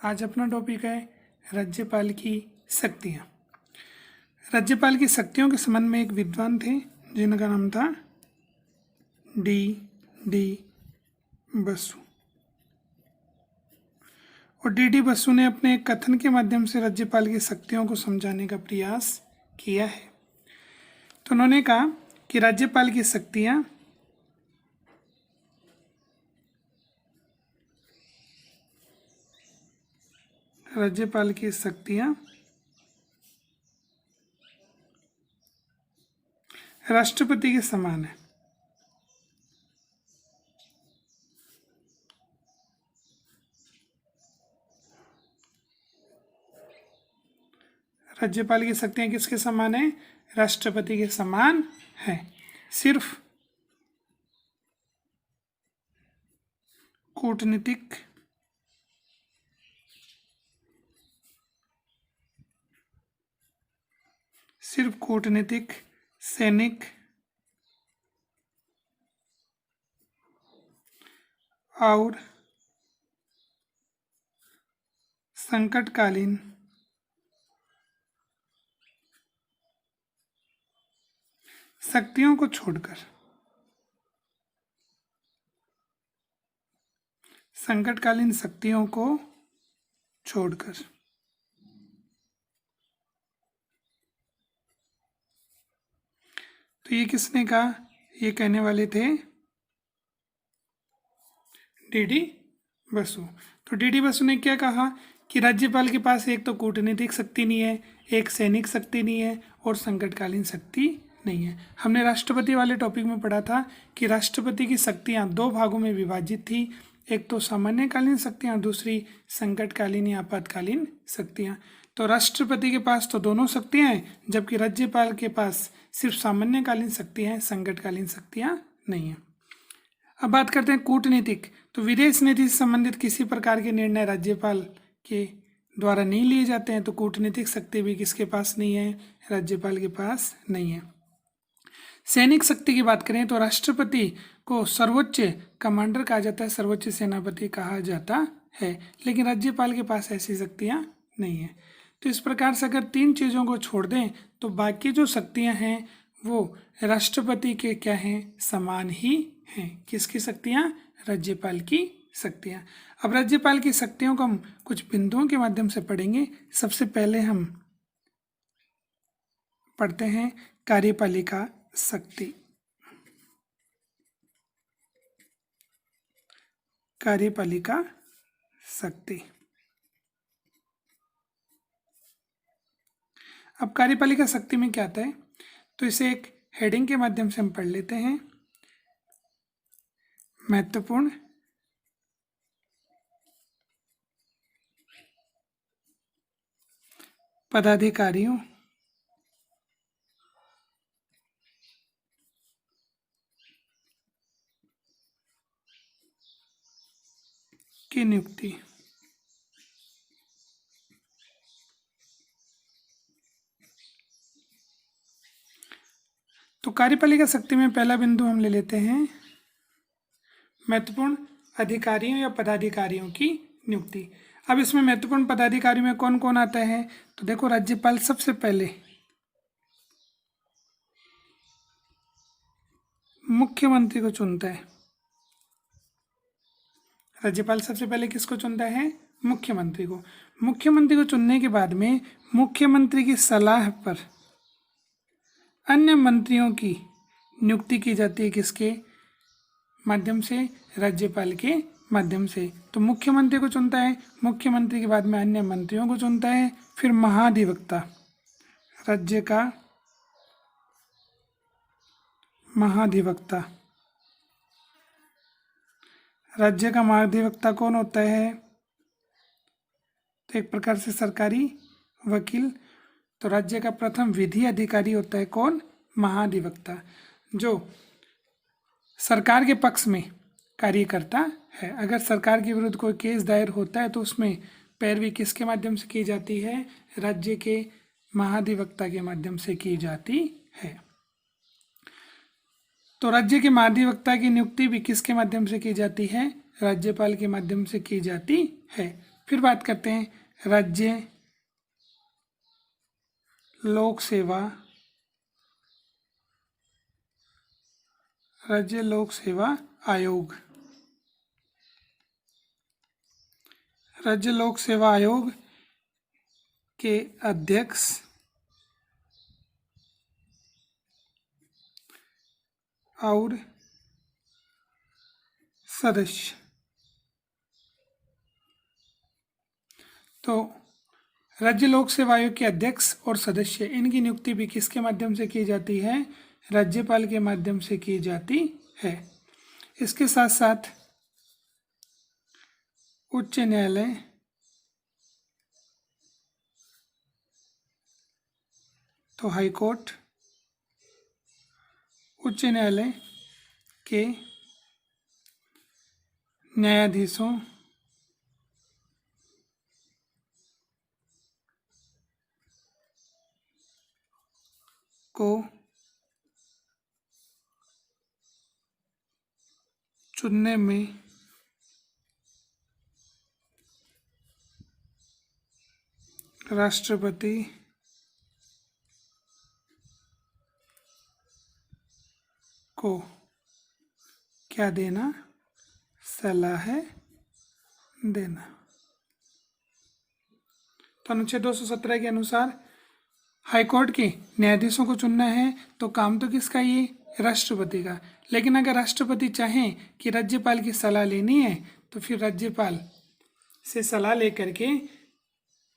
आज अपना टॉपिक है राज्यपाल की शक्तियाँ। राज्यपाल की शक्तियों के संबंध में एक विद्वान थे जिनका नाम था डी बसु। और डी बसु ने अपने एक कथन के माध्यम से राज्यपाल की शक्तियों को समझाने का प्रयास किया है। तो उन्होंने कहा कि राज्यपाल की शक्तियाँ राष्ट्रपति के समान है। राज्यपाल की शक्तियाँ किसके समान है? राष्ट्रपति के समान है। सिर्फ कूटनीतिक, सैनिक और संकटकालीन शक्तियों को छोड़कर तो ये किसने कहा? ये कहने वाले थे डी बसु। तो डी बसु ने क्या कहा कि राज्यपाल के पास एक तो कूटनीतिक शक्ति नहीं है, एक सैनिक शक्ति नहीं है और संकटकालीन शक्ति नहीं है। हमने राष्ट्रपति वाले टॉपिक में पढ़ा था कि राष्ट्रपति की शक्तियाँ दो भागों में विभाजित थी, एक तो सामान्यकालीन शक्तियाँ, दूसरी संकटकालीन या आपातकालीन शक्तियाँ। तो राष्ट्रपति के पास तो दोनों शक्तियाँ हैं, जबकि राज्यपाल के पास सिर्फ सामान्यकालीन शक्तियाँ हैं, संकटकालीन शक्तियाँ नहीं हैं। अब बात करते हैं कूटनीतिक। तो विदेश नीति से संबंधित किसी प्रकार के निर्णय राज्यपाल के द्वारा नहीं लिए जाते हैं, तो कूटनीतिक शक्ति भी किसके पास नहीं है? राज्यपाल के पास नहीं है। सैनिक शक्ति की बात करें तो राष्ट्रपति को सर्वोच्च कमांडर कहा जाता है, सर्वोच्च सेनापति कहा जाता है, लेकिन राज्यपाल के पास ऐसी शक्तियाँ नहीं है। तो इस प्रकार से अगर तीन चीज़ों को छोड़ दें तो बाकी जो शक्तियाँ हैं वो राष्ट्रपति के क्या हैं? समान ही हैं। किसकी शक्तियाँ? राज्यपाल की शक्तियाँ। अब राज्यपाल की शक्तियों को हम कुछ बिंदुओं के माध्यम से पढ़ेंगे। सबसे पहले हम पढ़ते हैं कार्यपालिका शक्ति। कार्यपालिका शक्ति। अब कार्यपालिका शक्ति में क्या आता है, तो इसे एक हेडिंग के माध्यम से हम पढ़ लेते हैं। महत्वपूर्ण पदाधिकारियों की नियुक्ति। तो कार्यपालिका शक्ति में पहला बिंदु हम ले लेते हैं महत्वपूर्ण अधिकारियों या पदाधिकारियों की नियुक्ति। अब इसमें महत्वपूर्ण पदाधिकारियों में कौन कौन आता है? तो देखो, राज्यपाल सबसे पहले मुख्यमंत्री को चुनता है। राज्यपाल सबसे पहले किसको चुनता है? मुख्यमंत्री को। मुख्यमंत्री को चुनने के बाद में मुख्यमंत्री की सलाह पर अन्य मंत्रियों की नियुक्ति की जाती है। किसके माध्यम से? राज्यपाल के माध्यम से। तो मुख्यमंत्री को चुनता है, मुख्यमंत्री के बाद में अन्य मंत्रियों को चुनता है। फिर महाधिवक्ता, राज्य का महाधिवक्ता। राज्य का महाधिवक्ता कौन होता है? तो एक प्रकार से सरकारी वकील। तो राज्य का प्रथम विधि अधिकारी होता है कौन? महाधिवक्ता, जो सरकार के पक्ष में कार्य करता है। अगर सरकार के विरुद्ध कोई केस दायर होता है तो उसमें पैरवी किसके माध्यम से की जाती है? राज्य के महाधिवक्ता के माध्यम से की जाती है। तो राज्य के महाधिवक्ता की नियुक्ति भी किसके माध्यम से की जाती है? राज्यपाल के माध्यम से की जाती है। फिर बात करते हैं राज्य लोक सेवा आयोग। राज्य लोक सेवा आयोग के अध्यक्ष और सदस्य। तो राज्य लोक सेवा आयोग के अध्यक्ष और सदस्य, इनकी नियुक्ति भी किसके माध्यम से की जाती है? राज्यपाल के माध्यम से की जाती है। इसके साथ साथ उच्च न्यायालय तो हाई कोर्ट, उच्च न्यायालय के न्यायाधीशों को चुनने में राष्ट्रपति को क्या देना? सलाह देना। तो अनुच्छेद 217 के अनुसार हाईकोर्ट के न्यायाधीशों को चुनना है, तो काम तो किसका? ये राष्ट्रपति का। लेकिन अगर राष्ट्रपति चाहें कि राज्यपाल की सलाह लेनी है, तो फिर राज्यपाल से सलाह लेकर के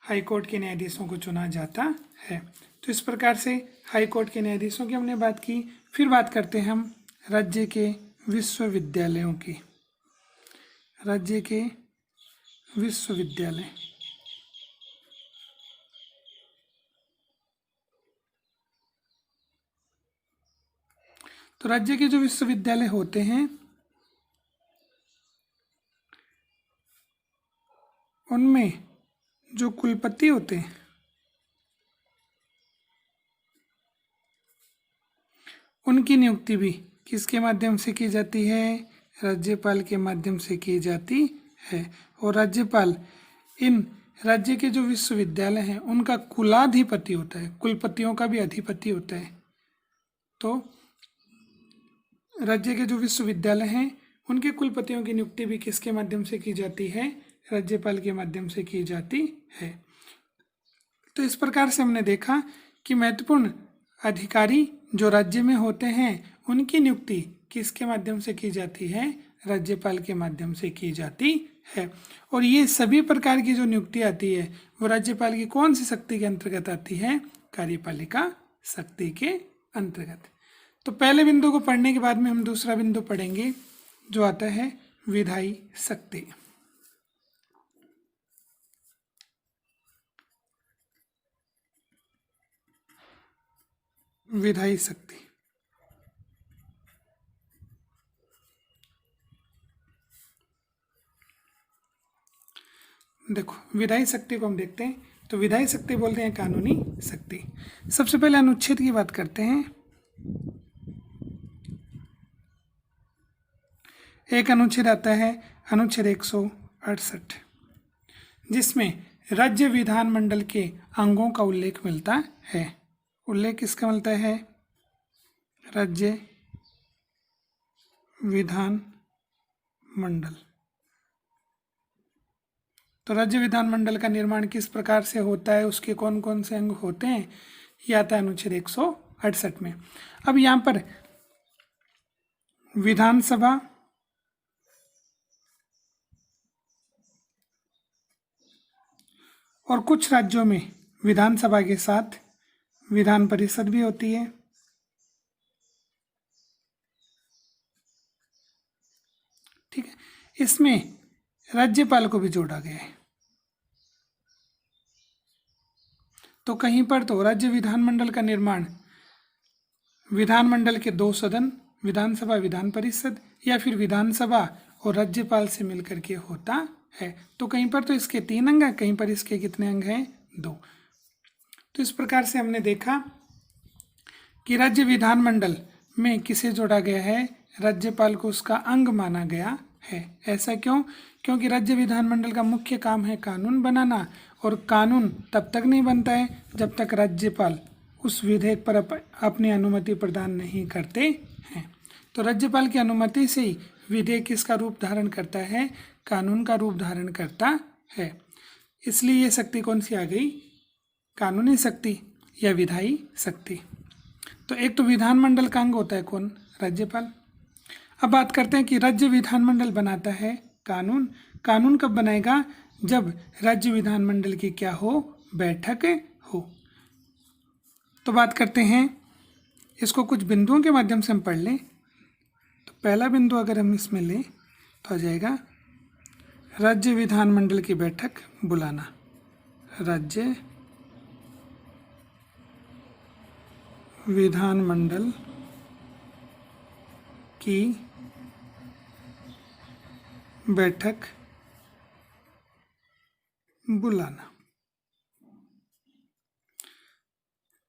हाईकोर्ट के न्यायाधीशों को चुना जाता है। तो इस प्रकार से हाईकोर्ट के न्यायाधीशों की हमने बात की। फिर बात करते हैं हम राज्य के विश्वविद्यालयों की। राज्य के विश्वविद्यालय, तो राज्य के जो विश्वविद्यालय होते हैं उनमें जो कुलपति होते हैं उनकी नियुक्ति भी किसके माध्यम से की जाती है? राज्यपाल के माध्यम से की जाती है। और राज्यपाल इन राज्य के जो विश्वविद्यालय हैं उनका कुलाधिपति होता है, कुलपतियों का भी अधिपति होता है। तो राज्य के जो विश्वविद्यालय हैं उनके कुलपतियों की नियुक्ति भी किसके माध्यम से की जाती है? राज्यपाल के माध्यम से की जाती है। तो इस प्रकार से हमने देखा कि महत्वपूर्ण अधिकारी जो राज्य में होते हैं उनकी नियुक्ति किसके माध्यम से की जाती है? राज्यपाल के माध्यम से की जाती है। और ये सभी प्रकार की जो नियुक्ति आती है वो राज्यपाल की कौन सी शक्ति के अंतर्गत आती है? कार्यपालिका शक्ति के अंतर्गत। तो पहले बिंदु को पढ़ने के बाद में हम दूसरा बिंदु पढ़ेंगे जो आता है विधायी शक्ति। विधायी शक्ति, देखो विधायी शक्ति को हम देखते हैं। तो विधायी शक्ति बोलते हैं कानूनी शक्ति। सबसे पहले अनुच्छेद की बात करते हैं। एक अनुच्छेद आता है अनुच्छेद 168, जिसमें राज्य विधानमंडल के अंगों का उल्लेख मिलता है। उल्लेख किसका मिलता है? राज्य विधान मंडल। तो राज्य विधानमंडल का निर्माण किस प्रकार से होता है, उसके कौन कौन से अंग होते हैं, ये आता है अनुच्छेद 168 में। अब यहाँ पर विधानसभा और कुछ राज्यों में विधानसभा के साथ विधान परिषद भी होती है। ठीक है, इसमें राज्यपाल को भी जोड़ा गया है। तो कहीं पर तो राज्य विधानमंडल का निर्माण विधानमंडल के दो सदन, विधानसभा विधान परिषद, या फिर विधानसभा और राज्यपाल से मिलकर के होता है। तो कहीं पर तो इसके 3 अंग हैं, कहीं पर इसके कितने अंग हैं? 2। तो इस प्रकार से हमने देखा कि राज्य विधानमंडल में किसे जोड़ा गया है? राज्यपाल को उसका अंग माना गया है। ऐसा क्यों? क्योंकि राज्य विधानमंडल का मुख्य काम है कानून बनाना, और कानून तब तक नहीं बनता है जब तक राज्यपाल उस विधेयक पर अपनी अनुमति प्रदान नहीं करते हैं। तो राज्यपाल की अनुमति से ही विधेयक किसका रूप धारण करता है? कानून का रूप धारण करता है। इसलिए ये शक्ति कौन सी आ गई? कानूनी शक्ति या विधायी शक्ति। तो एक तो विधानमंडल का अंग होता है कौन? राज्यपाल। अब बात करते हैं कि राज्य विधानमंडल बनाता है कानून। कानून कब बनाएगा? जब राज्य विधानमंडल की क्या हो? बैठक हो। तो बात करते हैं, इसको कुछ बिंदुओं के माध्यम से हम पढ़ लें। तो पहला बिंदु अगर हम इसमें लें तो आ जाएगा राज्य विधानमंडल की बैठक बुलाना। राज्य विधानमंडल की बैठक बुलाना।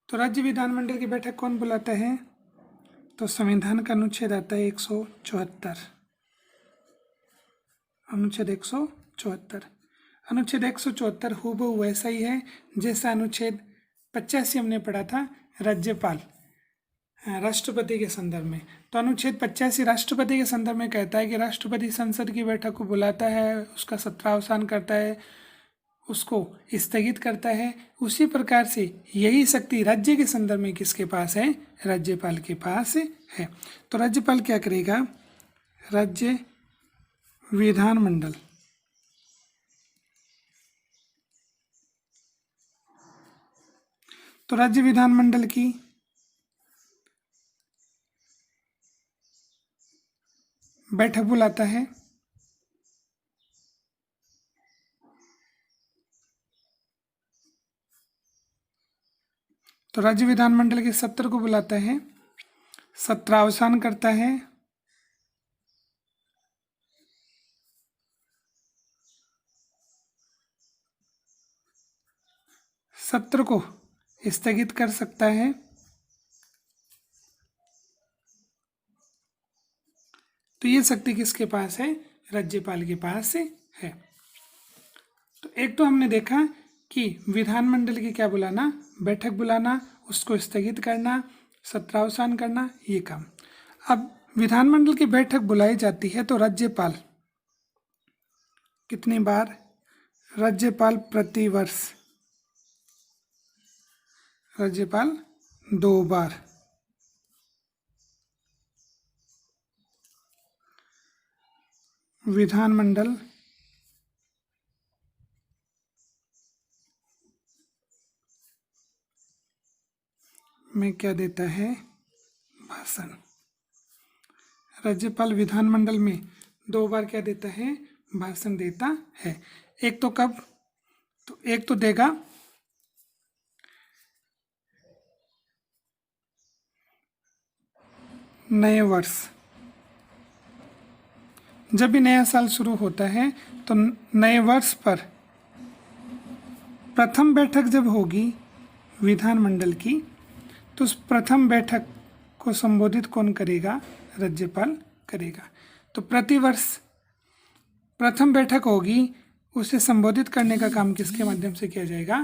तो राज्य विधानमंडल की बैठक कौन बुलाता है? तो संविधान का अनुच्छेद आता है 174, अनुच्छेद 174। अनुच्छेद 174 हूबहू वैसा ही है जैसा अनुच्छेद 85 हमने पढ़ा था राज्यपाल राष्ट्रपति के संदर्भ में। तो अनुच्छेद 85 राष्ट्रपति के संदर्भ में कहता है कि राष्ट्रपति संसद की बैठक को बुलाता है, उसका सत्रावसान करता है, उसको स्थगित करता है। उसी प्रकार से यही शक्ति राज्य के संदर्भ में किसके पास है? राज्यपाल के पास है। तो राज्यपाल क्या करेगा? राज्य विधानमंडल तो राज्य विधानमंडल की बैठक बुलाता है। तो राज्य विधानमंडल के सत्र को बुलाता है, सत्रावसान करता है, सत्र को स्थगित कर सकता है, तो ये शक्ति किसके पास है? राज्यपाल के पास है। तो एक तो हमने देखा कि विधानमंडल की क्या बुलाना? बैठक बुलाना, उसको स्थगित करना, सत्रावसान करना, ये काम। अब विधानमंडल की बैठक बुलाई जाती है तो राज्यपाल कितनी बार? राज्यपाल प्रतिवर्ष, राज्यपाल 2 बार विधानमंडल में क्या देता है? भाषण। राज्यपाल विधानमंडल में 2 बार क्या देता है? भाषण देता है। एक तो कब? तो एक तो देगा नए वर्ष, जब भी नया साल शुरू होता है तो नए वर्ष पर प्रथम बैठक जब होगी विधानमंडल की, तो उस प्रथम बैठक को संबोधित कौन करेगा? राज्यपाल करेगा। तो प्रतिवर्ष प्रथम बैठक होगी, उसे संबोधित करने का काम किसके माध्यम से किया जाएगा?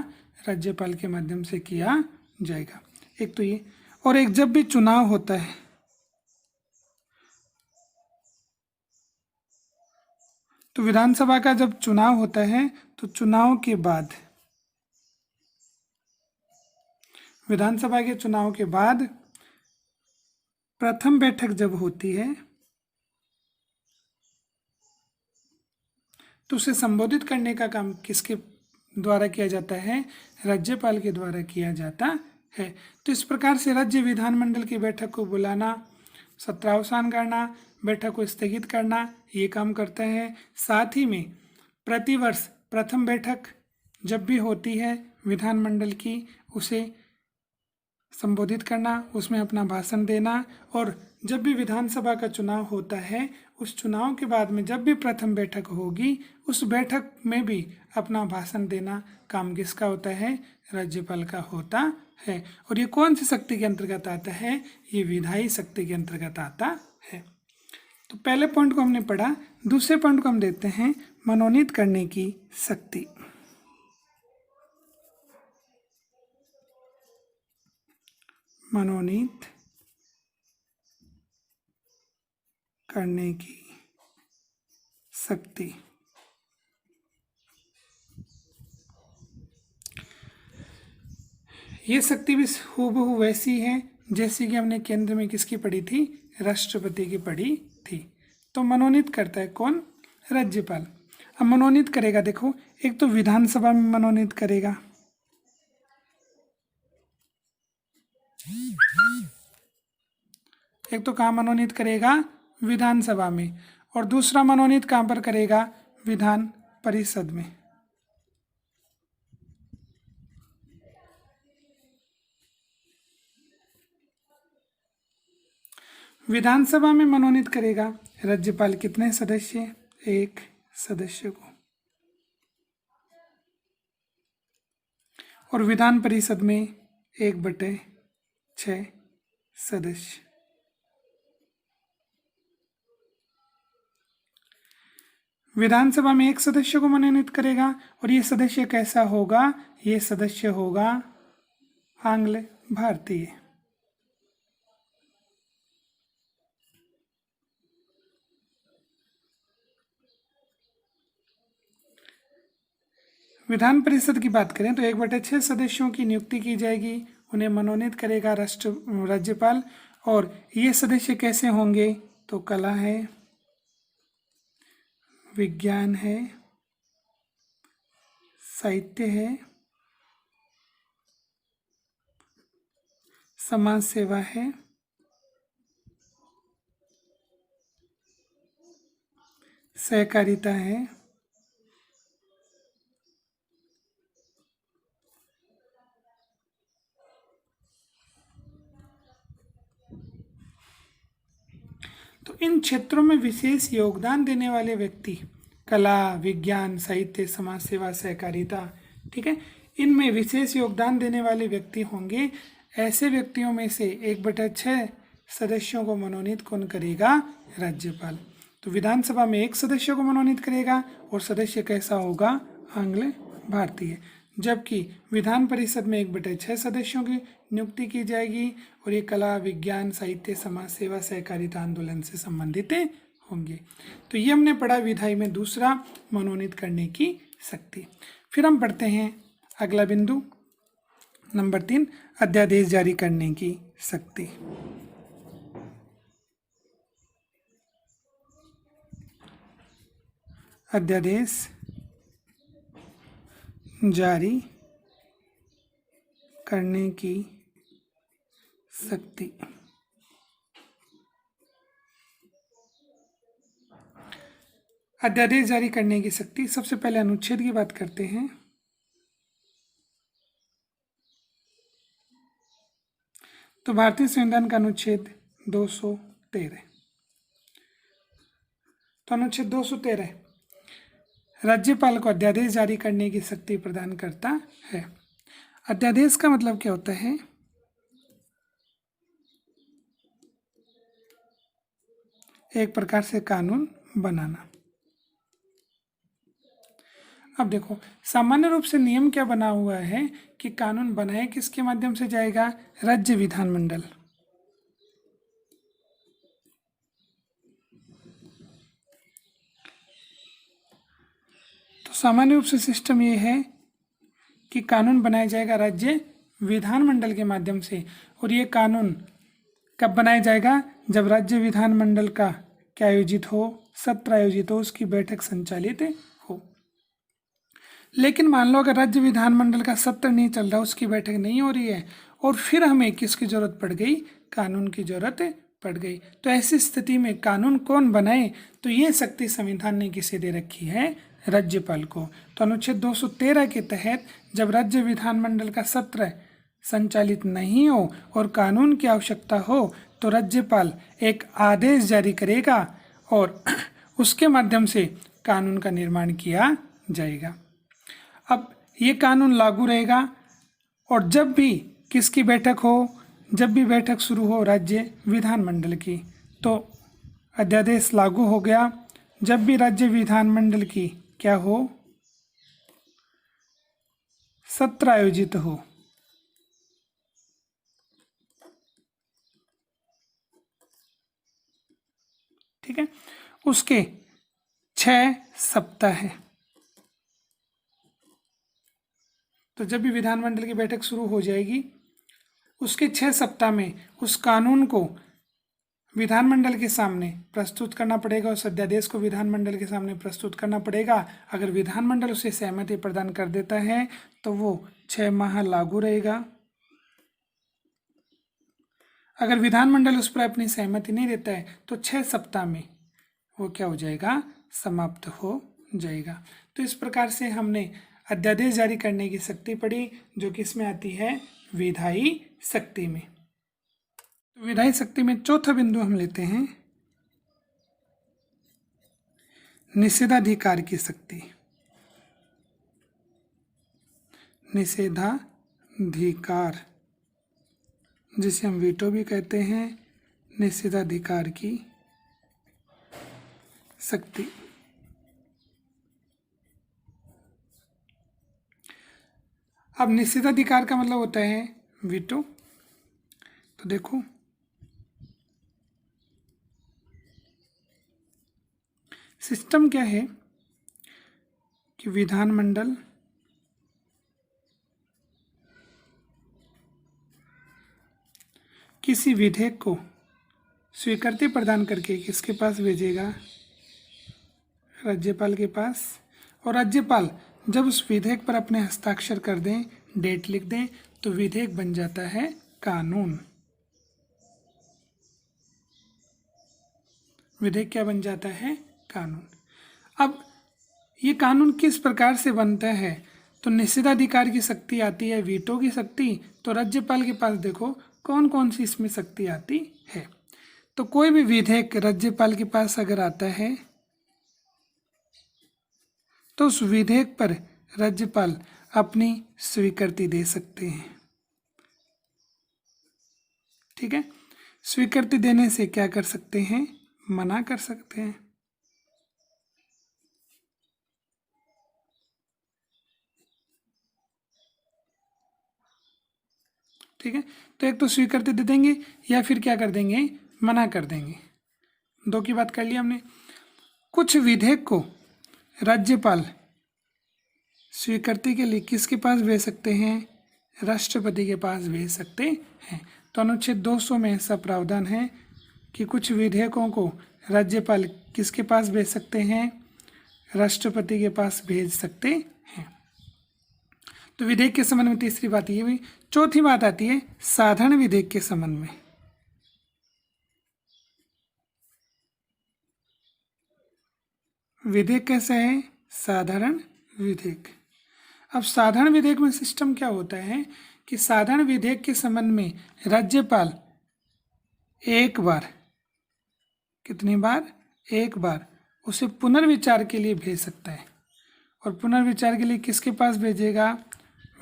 राज्यपाल के माध्यम से किया जाएगा। एक तो ये, और एक जब भी चुनाव होता है तो विधानसभा का जब चुनाव होता है तो चुनाव के बाद, विधानसभा के चुनाव के बाद प्रथम बैठक जब होती है तो उसे संबोधित करने का काम किसके द्वारा किया जाता है? राज्यपाल के द्वारा किया जाता है। तो इस प्रकार से राज्य विधानमंडल की बैठक को बुलाना, सत्रावसान करना, बैठक को स्थगित करना, ये काम करता है। साथ ही में प्रतिवर्ष प्रथम बैठक जब भी होती है विधानमंडल की, उसे संबोधित करना, उसमें अपना भाषण देना, और जब भी विधानसभा का चुनाव होता है उस चुनाव के बाद में जब भी प्रथम बैठक होगी उस बैठक में भी अपना भाषण देना काम किसका होता है? राज्यपाल का होता है। और ये कौन सी शक्ति के अंतर्गत आता है? ये विधायी शक्ति के अंतर्गत आता है। तो पहले पॉइंट को हमने पढ़ा, दूसरे पॉइंट को हम देखते हैं, मनोनीत करने की शक्ति। मनोनीत करने की शक्ति। ये शक्ति भी हूबहू वैसी है जैसी कि हमने केंद्र में किसकी पढ़ी थी, राष्ट्रपति की पढ़ी थी। तो मनोनीत करता है कौन, राज्यपाल। अब मनोनीत करेगा, देखो एक तो विधानसभा में मनोनीत करेगा, एक तो कहाँ मनोनीत करेगा, विधानसभा में, और दूसरा मनोनीत कहाँ पर करेगा, विधान परिषद में। विधानसभा में मनोनीत करेगा राज्यपाल कितने सदस्य, एक सदस्य को, और विधान परिषद में 1/6 सदस्य। विधानसभा में एक सदस्य को मनोनीत करेगा, और ये सदस्य कैसा होगा, ये सदस्य होगा आंग्ल भारतीय। विधान परिषद की बात करें तो 1/6 सदस्यों की नियुक्ति की जाएगी, उन्हें मनोनीत करेगा राज्यपाल। और ये सदस्य कैसे होंगे, तो कला है, विज्ञान है, साहित्य है, समाज सेवा है, सहकारिता है, तो इन क्षेत्रों में विशेष योगदान देने वाले व्यक्ति, कला, विज्ञान, साहित्य, समाज सेवा, सहकारिता, ठीक है, इनमें विशेष योगदान देने वाले व्यक्ति होंगे। ऐसे व्यक्तियों में से 1/6 सदस्यों को मनोनीत कौन करेगा, राज्यपाल। तो विधानसभा में एक सदस्य को मनोनीत करेगा, और सदस्य कैसा होगा, आंग्ल भारतीय। जबकि विधान परिषद में 1/6 सदस्यों की नियुक्ति की जाएगी, और ये कला, विज्ञान, साहित्य, समाज सेवा, सहकारिता आंदोलन से संबंधित होंगे। तो ये हमने पढ़ा विधायी में दूसरा, मनोनीत करने की शक्ति। फिर हम पढ़ते हैं अगला बिंदु नंबर 3, अध्यादेश जारी करने की शक्ति। अध्यादेश जारी करने की शक्ति। अध्यादेश जारी करने की शक्ति, सबसे पहले अनुच्छेद की बात करते हैं। तो भारतीय संविधान का अनुच्छेद 213। तो अनुच्छेद 213 राज्यपाल को अध्यादेश जारी करने की शक्ति प्रदान करता है। अध्यादेश का मतलब क्या होता है, एक प्रकार से कानून बनाना। अब देखो सामान्य रूप से नियम क्या बना हुआ है कि कानून बनाए किसके माध्यम से जाएगा, राज्य विधानमंडल। तो सामान्य रूप से सिस्टम ये है कि कानून बनाया जाएगा राज्य विधानमंडल के माध्यम से। और ये कानून कब बनाया जाएगा, जब राज्य विधानमंडल का क्या आयोजित हो, सत्र आयोजित हो, उसकी बैठक संचालित हो। लेकिन मान लो अगर राज्य विधानमंडल का सत्र नहीं चल रहा, उसकी बैठक नहीं हो रही है, और फिर हमें किसकी जरूरत पड़ गई, कानून की जरूरत पड़ गई। तो ऐसी स्थिति में कानून कौन बनाए, तो ये शक्ति संविधान ने किसे दे रखी है, राज्यपाल को। तो अनुच्छेद 213 के तहत जब राज्य विधानमंडल का सत्र संचालित नहीं हो और कानून की आवश्यकता हो, तो राज्यपाल एक आदेश जारी करेगा और उसके माध्यम से कानून का निर्माण किया जाएगा। अब ये कानून लागू रहेगा, और जब भी किसकी बैठक हो, जब भी बैठक शुरू हो राज्य विधानमंडल की, तो अध्यादेश लागू हो गया जब भी राज्य विधानमंडल की क्या हो, सत्र आयोजित हो। ठीक है, उसके 6 सप्ताह है। तो जब भी विधानमंडल की बैठक शुरू हो जाएगी उसके 6 सप्ताह में उस कानून को विधानमंडल के सामने प्रस्तुत करना पड़ेगा, उस अध्यादेश को विधानमंडल के सामने प्रस्तुत करना पड़ेगा। अगर विधानमंडल उसे सहमति प्रदान कर देता है तो वो 6 माह लागू रहेगा। अगर विधानमंडल उस पर अपनी सहमति नहीं देता है तो 6 सप्ताह में वो क्या हो जाएगा, समाप्त हो जाएगा। तो इस प्रकार से हमने अध्यादेश जारी करने की शक्ति पढ़ी, जो कि इसमें आती है विधायी शक्ति में। तो विधायी शक्ति में चौथा बिंदु हम लेते हैं निषेधाधिकार की शक्ति। निषेधाधिकार, जिसे हम वीटो भी कहते हैं, निषेधाधिकार की शक्ति। अब निषेधाधिकार का मतलब होता है वीटो। तो देखो, सिस्टम क्या है कि विधानमंडल किसी विधेयक को स्वीकृति प्रदान करके किसके पास भेजेगा, राज्यपाल के पास। और राज्यपाल जब उस विधेयक पर अपने हस्ताक्षर कर दें, डेट लिख दें, तो विधेयक बन जाता है कानून। विधेयक क्या बन जाता है, कानून। अब ये कानून किस प्रकार से बनता है, तो निषेधाधिकार की शक्ति आती है, वीटो की शक्ति। तो राज्यपाल के पास देखो कौन कौन सी इसमें शक्ति आती है। तो कोई भी विधेयक राज्यपाल के पास अगर आता है तो उस विधेयक पर राज्यपाल अपनी स्वीकृति दे सकते हैं। ठीक है, स्वीकृति देने से क्या कर सकते हैं, मना कर सकते हैं। ठीक है, तो एक तो स्वीकृति दे देंगे या फिर क्या कर देंगे, मना कर देंगे। दो की बात कर ली हमने। कुछ विधेयक को राज्यपाल स्वीकृति के लिए किसके पास भेज सकते हैं, राष्ट्रपति के पास भेज सकते हैं। तो अनुच्छेद 200 में ऐसा प्रावधान है कि कुछ विधेयकों को राज्यपाल किसके पास भेज सकते हैं, राष्ट्रपति के पास भेज सकते हैं। तो विधेयक के संबंध में तीसरी बात ये हुई। चौथी बात आती है साधारण विधेयक के संबंध में। विधेयक कैसा है, साधारण विधेयक। अब साधारण विधेयक में सिस्टम क्या होता है कि साधारण विधेयक के संबंध में राज्यपाल एक बार, कितनी बार, एक बार उसे पुनर्विचार के लिए भेज सकता है। और पुनर्विचार के लिए किसके पास भेजेगा,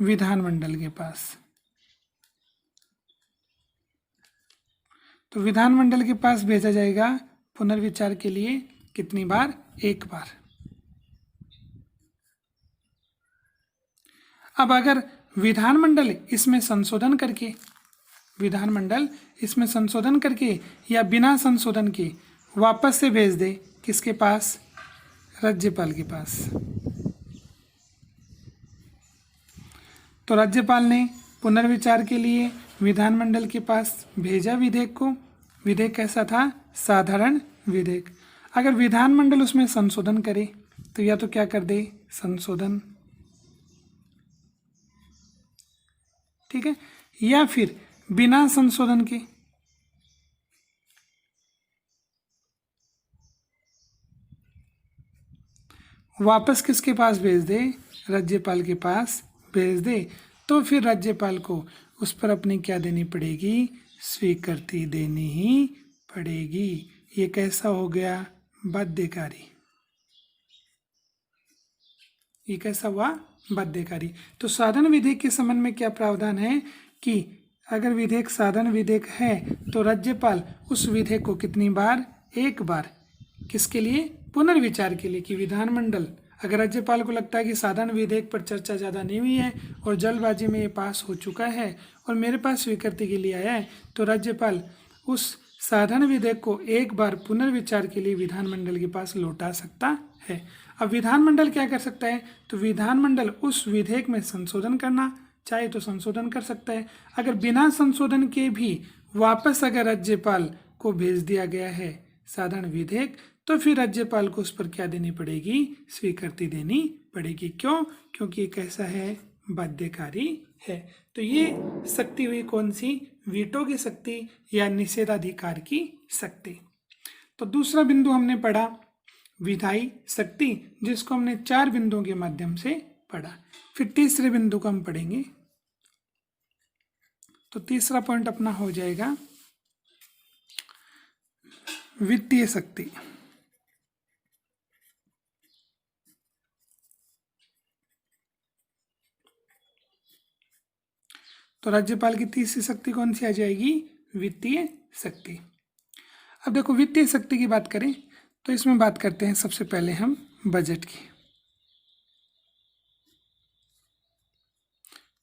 विधानमंडल के पास। तो विधानमंडल के पास भेजा जाएगा पुनर्विचार के लिए कितनी बार, एक बार। अब अगर विधानमंडल इसमें संशोधन करके, विधानमंडल इसमें संशोधन करके या बिना संशोधन के वापस से भेज दे किसके पास, राज्यपाल के पास, तो राज्यपाल ने पुनर्विचार के लिए विधानमंडल के पास भेजा विधेयक को। विधेयक कैसा था, साधारण विधेयक। अगर विधानमंडल उसमें संशोधन करे तो या तो क्या कर दे, संशोधन, ठीक है, या फिर बिना संशोधन के वापस किसके पास भेज दे, राज्यपाल के पास भेज दे। तो फिर राज्यपाल को उस पर अपनी क्या देनी पड़ेगी, स्वीकृति देनी ही पड़ेगी। ये कैसा हो गया, बाध्यकारी। ये कैसा हुआ, बाध्यकारी। तो साधारण विधेयक के संबंध में क्या प्रावधान है कि अगर विधेयक साधारण विधेयक है तो राज्यपाल उस विधेयक को कितनी बार, एक बार किसके लिए? पुनर्विचार के लिए, कि विधानमंडल, अगर राज्यपाल को लगता है कि साधारण विधेयक पर चर्चा ज़्यादा नहीं हुई है और जल्दबाजी में ये पास हो चुका है और मेरे पास स्वीकृति के लिए आया है, तो राज्यपाल उस साधारण विधेयक को एक बार पुनर्विचार के लिए विधानमंडल के पास लौटा सकता है। अब विधानमंडल क्या कर सकता है? तो विधानमंडल उस विधेयक में संशोधन करना चाहे तो संशोधन कर सकता है। अगर बिना संशोधन के भी वापस अगर राज्यपाल को भेज दिया गया है साधारण विधेयक, तो फिर राज्यपाल को उस पर क्या देनी पड़ेगी? स्वीकृति देनी पड़ेगी। क्यों? क्योंकि ये कैसा है? बाध्यकारी है। तो ये शक्ति हुई कौन सी? वीटो की शक्ति या निषेधाधिकार की शक्ति। तो दूसरा बिंदु हमने पढ़ा विधायी शक्ति, जिसको हमने 4 बिंदुओं के माध्यम से पढ़ा। फिर तीसरे बिंदु को हम पढ़ेंगे। तो तीसरा पॉइंट अपना हो जाएगा वित्तीय शक्ति। तो राज्यपाल की तीसरी शक्ति कौन सी आ जाएगी? वित्तीय शक्ति। अब देखो, वित्तीय शक्ति की बात करें तो इसमें बात करते हैं सबसे पहले हम बजट की।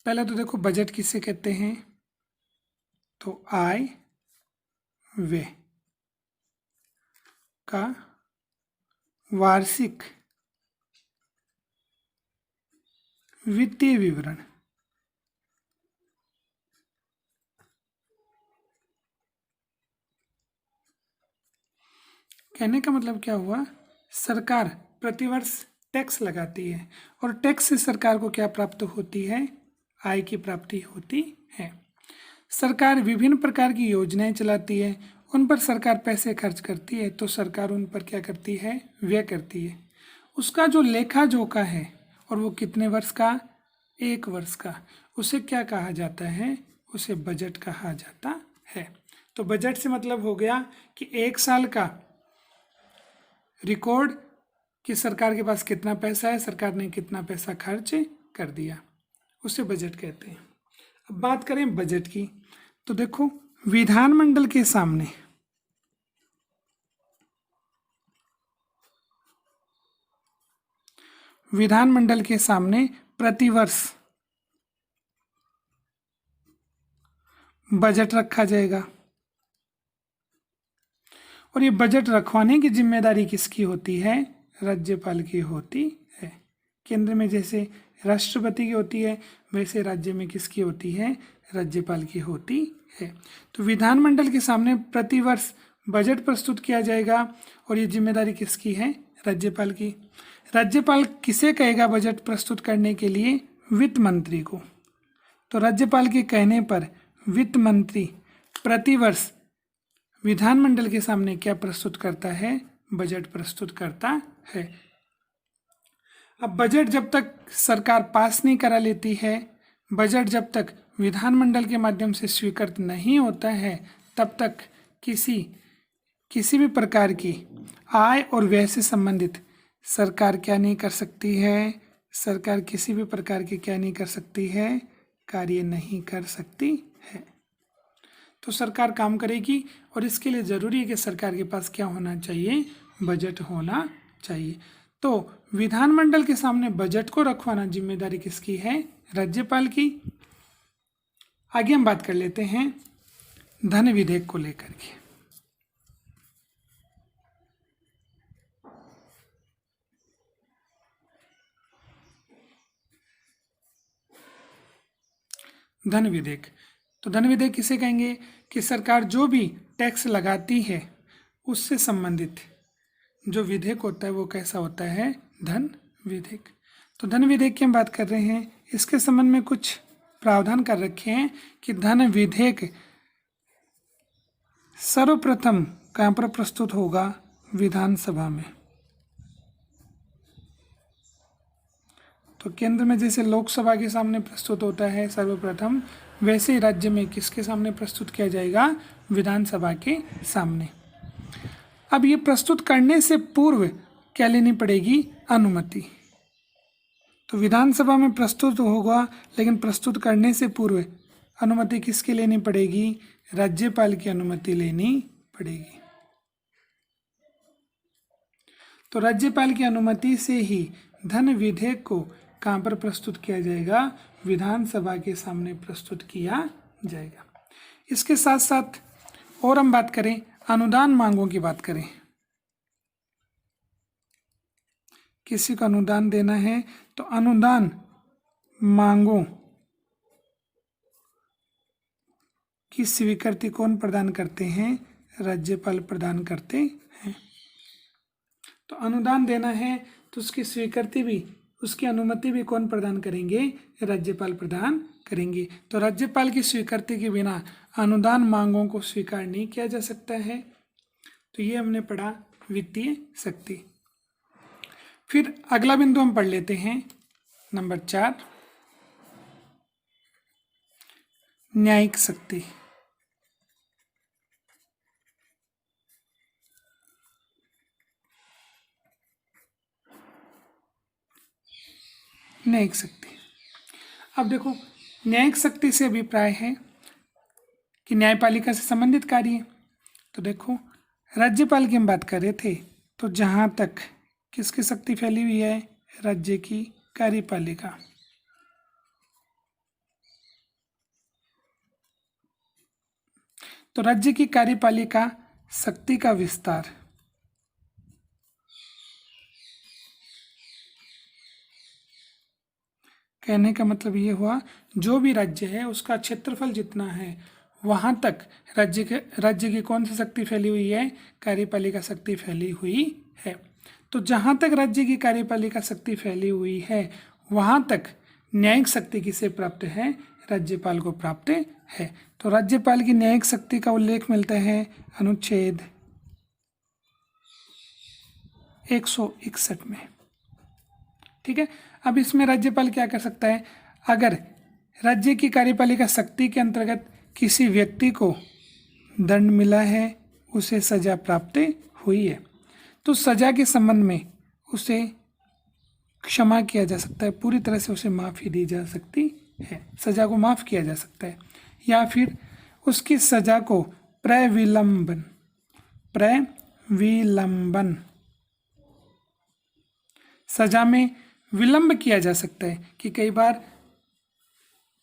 पहले तो देखो, बजट किसे कहते हैं? तो आय व्यय का वार्षिक वित्तीय विवरण। कहने का मतलब क्या हुआ? सरकार प्रतिवर्ष टैक्स लगाती है और टैक्स से सरकार को क्या प्राप्त होती है? आय की प्राप्ति होती है। सरकार विभिन्न प्रकार की योजनाएं चलाती है, उन पर सरकार पैसे खर्च करती है, तो सरकार उन पर क्या करती है? व्यय करती है। उसका जो लेखा जोखा है, और वो कितने वर्ष का? 1 वर्ष का, उसे क्या कहा जाता है? उसे बजट कहा जाता है। तो बजट से मतलब हो गया कि 1 साल का रिकॉर्ड कि सरकार के पास कितना पैसा है, सरकार ने कितना पैसा खर्च कर दिया, उसे बजट कहते हैं। अब बात करें बजट की, तो देखो, विधानमंडल के सामने प्रतिवर्ष बजट रखा जाएगा और ये बजट रखवाने की जिम्मेदारी किसकी होती है? राज्यपाल की होती है। केंद्र में जैसे राष्ट्रपति की होती है, वैसे राज्य में किसकी होती है? राज्यपाल की होती है। तो विधानमंडल के सामने प्रतिवर्ष बजट प्रस्तुत किया जाएगा और ये जिम्मेदारी किसकी है? राज्यपाल की। राज्यपाल किसे कहेगा बजट प्रस्तुत करने के लिए? वित्त मंत्री को। तो राज्यपाल के कहने पर वित्त मंत्री प्रतिवर्ष विधानमंडल के सामने क्या प्रस्तुत करता है? बजट प्रस्तुत करता है। अब बजट जब तक सरकार पास नहीं करा लेती है, बजट जब तक विधानमंडल के माध्यम से स्वीकृत नहीं होता है, तब तक किसी भी प्रकार की आय और व्यय से संबंधित सरकार क्या नहीं कर सकती है? सरकार किसी भी प्रकार की क्या नहीं कर सकती है? कार्य नहीं कर सकती है। तो सरकार काम करेगी और इसके लिए ज़रूरी है कि सरकार के पास क्या होना चाहिए? बजट होना चाहिए। तो विधानमंडल के सामने बजट को रखवाना जिम्मेदारी किसकी है? राज्यपाल की। आगे हम बात कर लेते हैं धन विधेयक को लेकर के। धन विधेयक, तो धन विधेयक किसे कहेंगे? कि सरकार जो भी टैक्स लगाती है उससे संबंधित जो विधेयक होता है वो कैसा होता है? धन विधेयक। तो धन विधेयक की हम बात कर रहे हैं, इसके संबंध में कुछ प्रावधान कर रखे हैं कि धन विधेयक सर्वप्रथम कहाँ पर प्रस्तुत होगा? विधानसभा में। तो केंद्र में जैसे लोकसभा के सामने प्रस्तुत होता है सर्वप्रथम, वैसे ही राज्य में किसके सामने प्रस्तुत किया जाएगा? विधानसभा के सामने। अब ये प्रस्तुत करने से पूर्व क्या लेनी पड़ेगी? अनुमति। तो विधानसभा में प्रस्तुत होगा, लेकिन प्रस्तुत करने से पूर्व अनुमति किसकी लेनी पड़ेगी? राज्यपाल की अनुमति लेनी पड़ेगी। तो राज्यपाल की अनुमति से ही धन विधेयक को कहाँ पर प्रस्तुत किया जाएगा? विधानसभा के सामने प्रस्तुत किया जाएगा। इसके साथ साथ और हम बात करें, अनुदान मांगों की बात करें। किसी को अनुदान देना है तो अनुदान मांगों की स्वीकृति कौन प्रदान करते हैं? राज्यपाल प्रदान करते हैं। तो अनुदान देना है तो उसकी स्वीकृति भी, उसकी अनुमति भी कौन प्रदान करेंगे? राज्यपाल प्रदान करेंगे। तो राज्यपाल की स्वीकृति के बिना अनुदान मांगों को स्वीकार नहीं किया जा सकता है। तो ये हमने पढ़ा वित्तीय शक्ति। फिर अगला बिंदु हम पढ़ लेते हैं, नंबर 4, न्यायिक शक्ति। न्यायिक शक्ति। अब देखो, न्यायिक शक्ति से अभिप्राय है कि न्यायपालिका से संबंधित कार्य। तो देखो, राज्यपाल की हम बात कर रहे थे, तो जहाँ तक किसकी शक्ति फैली हुई है? राज्य की कार्यपालिका। तो राज्य की कार्यपालिका शक्ति का विस्तार कहने का मतलब ये हुआ, जो भी राज्य है उसका क्षेत्रफल जितना है वहाँ तक राज्य की कौन सी शक्ति फैली हुई है? कार्यपालिका शक्ति फैली हुई है। तो जहाँ तक राज्य की कार्यपालिका शक्ति फैली हुई है वहाँ तक न्यायिक शक्ति किसे प्राप्त है? राज्यपाल को प्राप्त है। तो राज्यपाल की न्यायिक शक्ति का उल्लेख मिलता है अनुच्छेद 161 में। ठीक है। अब इसमें राज्यपाल क्या कर सकता है? अगर राज्य की कार्यपालिका शक्ति के अंतर्गत किसी व्यक्ति को दंड मिला है, उसे सजा प्राप्त हुई है, तो सजा के संबंध में उसे क्षमा किया जा सकता है, पूरी तरह से उसे माफ़ी दी जा सकती है, सजा को माफ़ किया जा सकता है, या फिर उसकी सजा को प्रविलंबन सजा में विलंब किया जा सकता है कि कई बार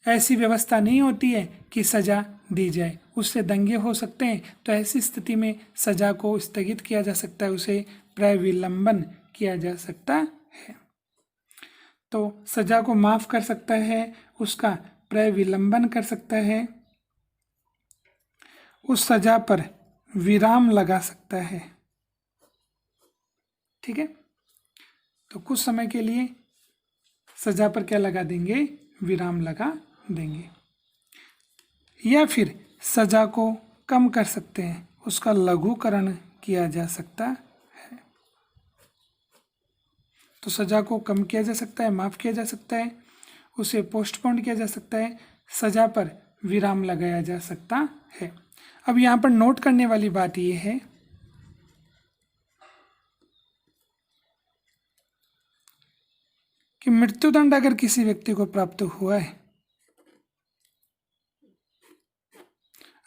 ऐसी व्यवस्था नहीं होती है कि सजा दी जाए, उससे दंगे हो सकते हैं। तो ऐसी स्थिति में सजा को स्थगित किया जा सकता है, उसे प्रविलंबन किया जा सकता है। तो सजा को माफ कर सकता है, उसका प्रविलंबन कर सकता है, उस सजा पर विराम लगा सकता है। ठीक है। तो कुछ समय के लिए सजा पर क्या लगा देंगे? विराम लगा देंगे। या फिर सजा को कम कर सकते हैं, उसका लघुकरण किया जा सकता है। तो सजा को कम किया जा सकता है, माफ किया जा सकता है, उसे पोस्टपोन किया जा सकता है, सजा पर विराम लगाया जा सकता है। अब यहाँ पर नोट करने वाली बात यह है कि मृत्युदंड अगर किसी व्यक्ति को प्राप्त हुआ है,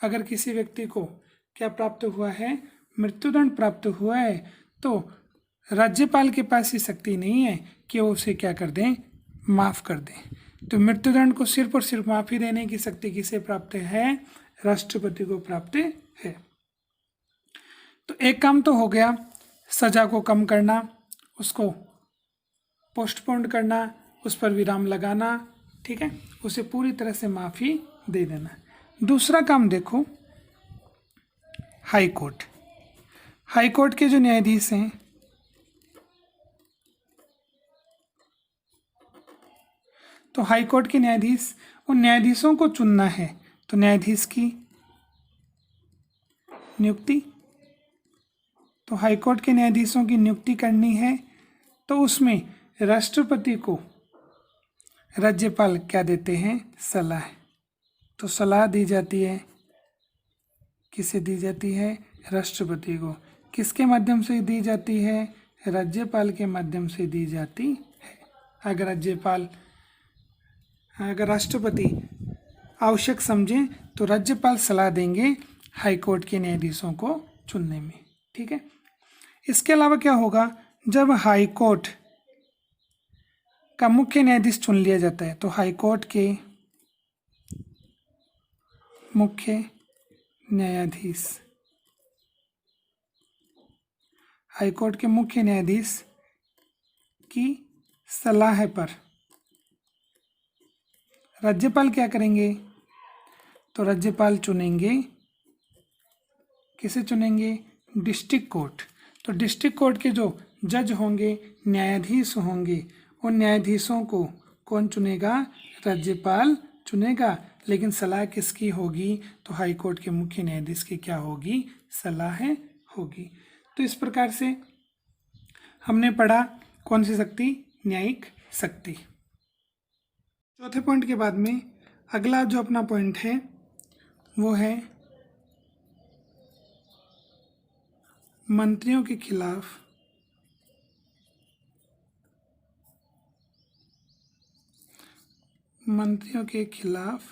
अगर किसी व्यक्ति को क्या प्राप्त हुआ है? मृत्युदंड प्राप्त हुआ है, तो राज्यपाल के पास ये शक्ति नहीं है कि वो उसे क्या कर दें? माफ कर दें। तो मृत्युदंड को सिर्फ और सिर्फ माफी देने की शक्ति किसे प्राप्त है? राष्ट्रपति को प्राप्त है। तो एक काम तो हो गया, सजा को कम करना, उसको पोस्टपोन करना, उस पर विराम लगाना, ठीक है, उसे पूरी तरह से माफ़ी दे देना। दूसरा काम देखो, हाई कोर्ट। हाई कोर्ट के जो न्यायाधीश हैं, तो हाई कोर्ट के न्यायाधीश, उन न्यायाधीशों को चुनना है, तो न्यायाधीश की नियुक्ति, तो हाई कोर्ट के न्यायाधीशों की नियुक्ति करनी है, तो उसमें राष्ट्रपति को राज्यपाल क्या देते हैं? सलाह। तो सलाह दी जाती है, किसे दी जाती है? राष्ट्रपति को। किसके माध्यम से दी जाती है? राज्यपाल के माध्यम से दी जाती है। अगर राष्ट्रपति आवश्यक समझें तो राज्यपाल सलाह देंगे हाई कोर्ट के न्यायाधीशों को चुनने में। ठीक है। इसके अलावा क्या होगा? जब हाई कोर्ट का मुख्य न्यायाधीश चुन लिया जाता है तो हाई कोर्ट के मुख्य न्यायाधीश की सलाह पर राज्यपाल क्या करेंगे? तो राज्यपाल चुनेंगे, किसे चुनेंगे? District court. तो डिस्ट्रिक्ट कोर्ट के जो जज होंगे, न्यायाधीश होंगे, उन न्यायाधीशों को कौन चुनेगा? राज्यपाल चुनेगा। लेकिन सलाह किसकी होगी? तो हाई कोर्ट के मुख्य न्यायाधीश की क्या होगी? सलाह होगी। तो इस प्रकार से हमने पढ़ा कौन सी शक्ति? न्यायिक शक्ति। चौथे पॉइंट के बाद में अगला जो अपना पॉइंट है वो है मंत्रियों के खिलाफ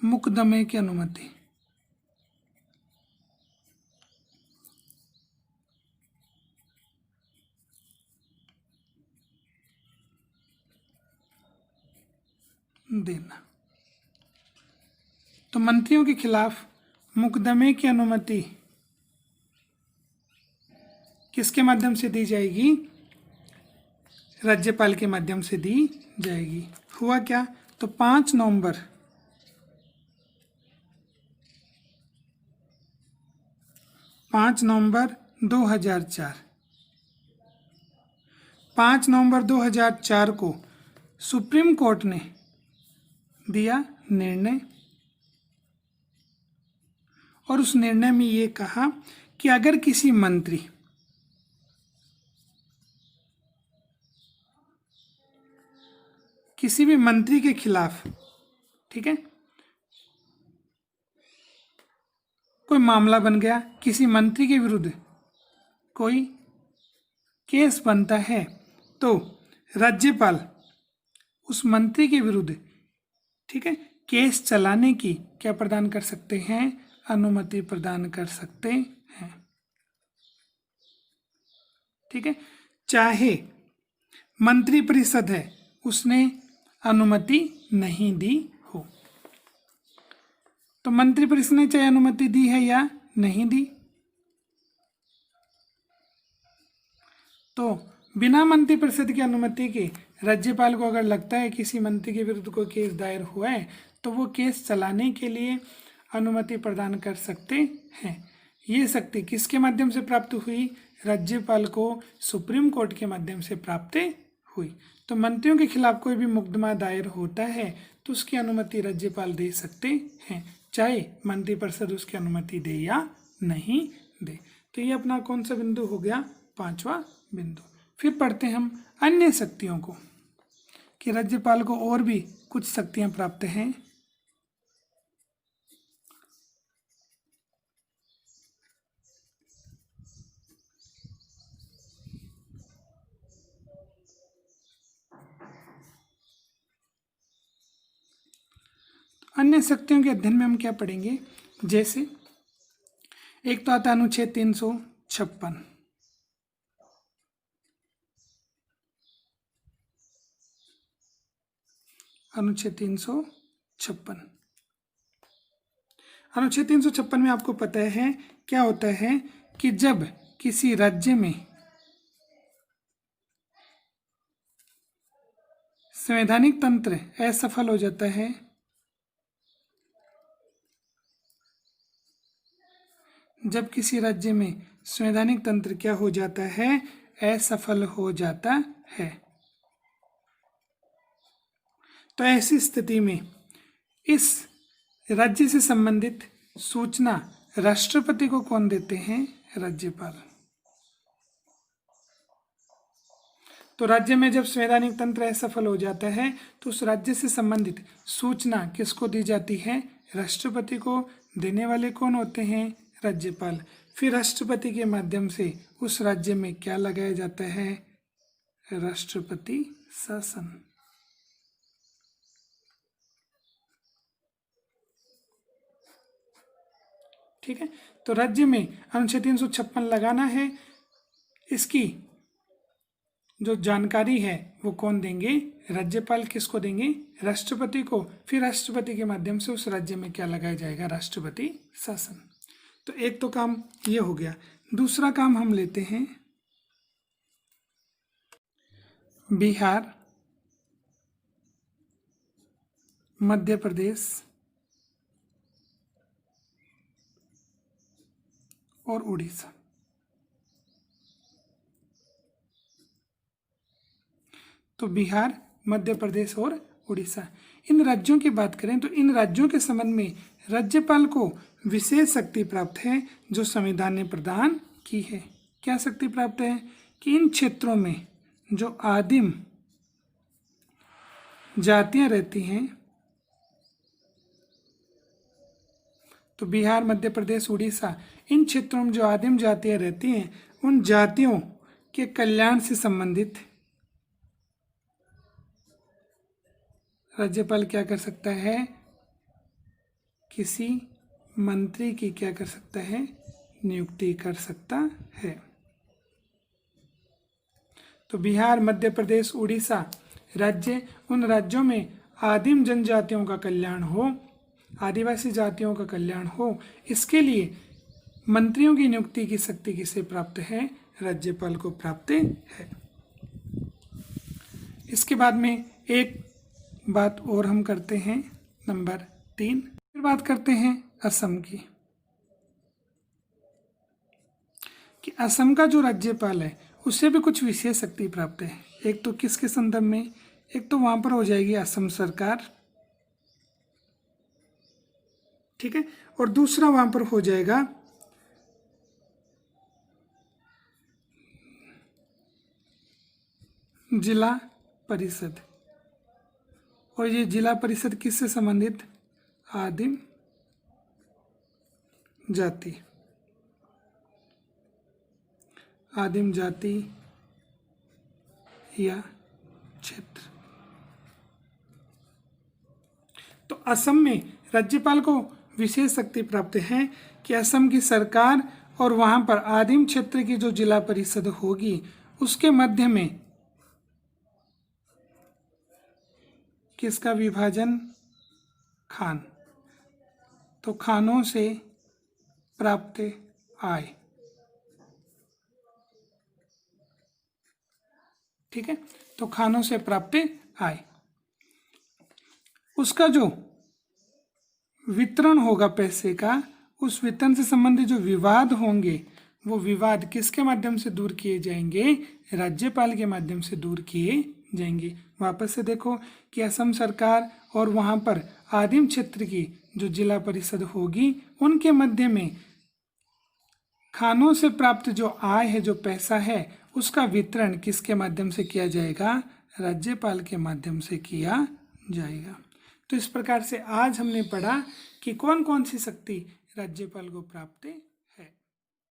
मुकदमे की अनुमति। देना। तो मंत्रियों के खिलाफ मुकदमे की अनुमति किसके माध्यम से दी जाएगी? राज्यपाल के माध्यम से दी जाएगी। हुआ क्या? तो 5 नवंबर 2004 5 नवंबर 2004 को सुप्रीम कोर्ट ने दिया निर्णय, और उस निर्णय में ये कहा कि अगर किसी मंत्री किसी भी मंत्री के खिलाफ, ठीक है, कोई मामला बन गया, किसी मंत्री के विरुद्ध कोई केस बनता है, तो राज्यपाल उस मंत्री के विरुद्ध, ठीक है, केस चलाने की क्या प्रदान कर सकते हैं? अनुमति प्रदान कर सकते हैं। ठीक है, चाहे मंत्री परिषद है उसने अनुमति नहीं दी हो। तो मंत्री परिषद ने चाहे अनुमति दी है या नहीं दी, तो बिना मंत्री परिषद की अनुमति के राज्यपाल को अगर लगता है किसी मंत्री के विरुद्ध कोई केस दायर हुआ है तो वो केस चलाने के लिए अनुमति प्रदान कर सकते हैं। ये शक्ति किसके माध्यम से प्राप्त हुई? राज्यपाल को सुप्रीम कोर्ट के माध्यम से प्राप्त हुई। तो मंत्रियों के खिलाफ कोई भी मुकदमा दायर होता है तो उसकी अनुमति राज्यपाल दे सकते हैं, चाहे मंत्रिपरिषद उसकी अनुमति दे या नहीं दे। तो ये अपना कौन सा बिंदु हो गया? 5वां बिंदु। फिर पढ़ते हैं हम अन्य शक्तियों को, कि राज्यपाल को और भी कुछ शक्तियां प्राप्त हैं। अन्य शक्तियों के अध्ययन में हम क्या पढ़ेंगे? जैसे एक तो आता अनुच्छेद 356, अनुच्छेद 356। अनुच्छेद 356 में आपको पता है क्या होता है कि जब किसी राज्य में संवैधानिक तंत्र असफल हो जाता है, जब किसी राज्य में संवैधानिक तंत्र क्या हो जाता है? असफल हो जाता है, तो ऐसी स्थिति में इस राज्य से संबंधित सूचना राष्ट्रपति को कौन देते हैं? राज्यपाल। तो राज्य में जब संवैधानिक तंत्र असफल हो जाता है तो उस राज्य से संबंधित सूचना किसको दी जाती है? राष्ट्रपति को। देने वाले कौन होते हैं? राज्यपाल। फिर राष्ट्रपति के माध्यम से उस राज्य में क्या लगाया जाता है? राष्ट्रपति शासन। ठीक है, तो राज्य में अनुच्छेद 356 लगाना है। इसकी जो जानकारी है वो कौन देंगे? राज्यपाल। किसको देंगे? राष्ट्रपति को। फिर राष्ट्रपति के माध्यम से उस राज्य में क्या लगाया जाएगा? राष्ट्रपति शासन। तो एक तो काम ये हो गया। दूसरा काम हम लेते हैं बिहार, मध्य प्रदेश और उड़ीसा। तो बिहार, मध्य प्रदेश और उड़ीसा, इन राज्यों की बात करें तो इन राज्यों के संबंध में राज्यपाल को विशेष शक्ति प्राप्त है जो संविधान ने प्रदान की है। क्या शक्ति प्राप्त है? कि इन क्षेत्रों में जो आदिम जातियां रहती हैं, तो बिहार, मध्य प्रदेश, उड़ीसा, इन क्षेत्रों में जो आदिम जातियां रहती हैं उन जातियों के कल्याण से संबंधित राज्यपाल क्या कर सकता है? किसी मंत्री की क्या कर सकता है? नियुक्ति कर सकता है। तो बिहार, मध्य प्रदेश, उड़ीसा राज्य, उन राज्यों में आदिम जनजातियों का कल्याण हो, आदिवासी जातियों का कल्याण हो, इसके लिए मंत्रियों की नियुक्ति की शक्ति किसे प्राप्त है? राज्यपाल को प्राप्त है। इसके बाद में एक बात और हम करते हैं, नंबर 3। फिर बात करते हैं असम की, कि असम का जो राज्यपाल है उससे भी कुछ विशेष शक्ति प्राप्त है। एक तो किसके संदर्भ में? एक तो वहां पर हो जाएगी असम सरकार, ठीक है, और दूसरा वहां पर हो जाएगा जिला परिषद। और ये जिला परिषद किससे संबंधित? आदिम जाति, आदिम जाति या क्षेत्र। तो असम में राज्यपाल को विशेष शक्ति प्राप्त है कि असम की सरकार और वहां पर आदिम क्षेत्र की जो जिला परिषद होगी उसके मध्य में किसका विभाजन? खान। तो खानों से प्राप्त आय, ठीक है, तो खानों से प्राप्त आय, उसका जो वितरण होगा पैसे का, उस वितरण से संबंधित जो विवाद होंगे वो विवाद किसके माध्यम से दूर किए जाएंगे? राज्यपाल के माध्यम से दूर किए जाएंगे। वापस से देखो कि असम सरकार और वहां पर आदिम क्षेत्र की जो जिला परिषद होगी उनके मध्य में खानों से प्राप्त जो आय है, जो पैसा है, उसका वितरण किसके माध्यम से किया जाएगा? राज्यपाल के माध्यम से किया जाएगा। तो इस प्रकार से आज हमने पढ़ा कि कौन कौन सी शक्ति राज्यपाल को प्राप्त है।